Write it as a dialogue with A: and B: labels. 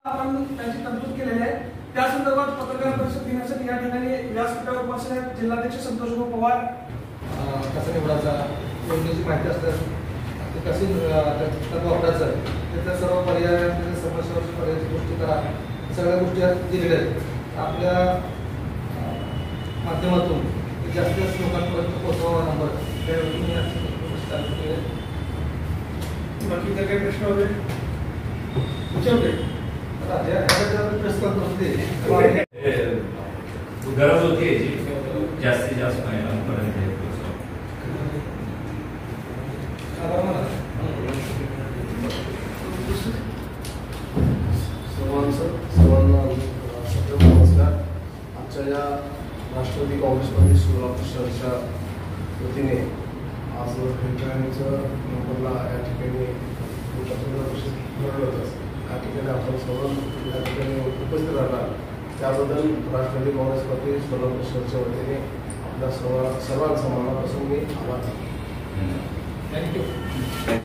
A: आपण त्यांची तरतूद केलेली आहे। त्या संदर्भात पत्रकार परिषद घेण्यासाठी या ठिकाणी व्यासपीठावर उपस्थित आहेत जिल्हाध्यक्ष संतोष पवार।
B: कसा निवडायचा योजनेची माहिती असतात ते कशी वापरायचं त्याच्या सर्व पर्याय त्याच्या समस्यावरची पर्यायाची गोष्टी करा सगळ्या गोष्टी दिलेल्या आहेत। आपल्या माध्यमातून जास्तीत जास्त लोकांपर्यंत पोहोचवा नंबर
A: बाकी काही प्रश्न होते विचारले
B: प्रेस कॉन्फरन्स
C: गरज होती जास्तीत जास्त महिलांपर्यंत
D: सर्वांना नमस्कार। आमच्या या राष्ट्रवादी काँग्रेस पार्टी सोलापूर शहराच्या वतीने आज भेटण्याचं नंबरला या ठिकाणी ठरवलं या ठिकाणी आपण सर्व या ठिकाणी उपस्थित राहणार त्याबद्दल राष्ट्रवादी काँग्रेस पार्टी सोलापूर शहराच्या वतीने आपल्या सर्वांचा मनापासून मी आभार मानतो।
B: थँक्यू।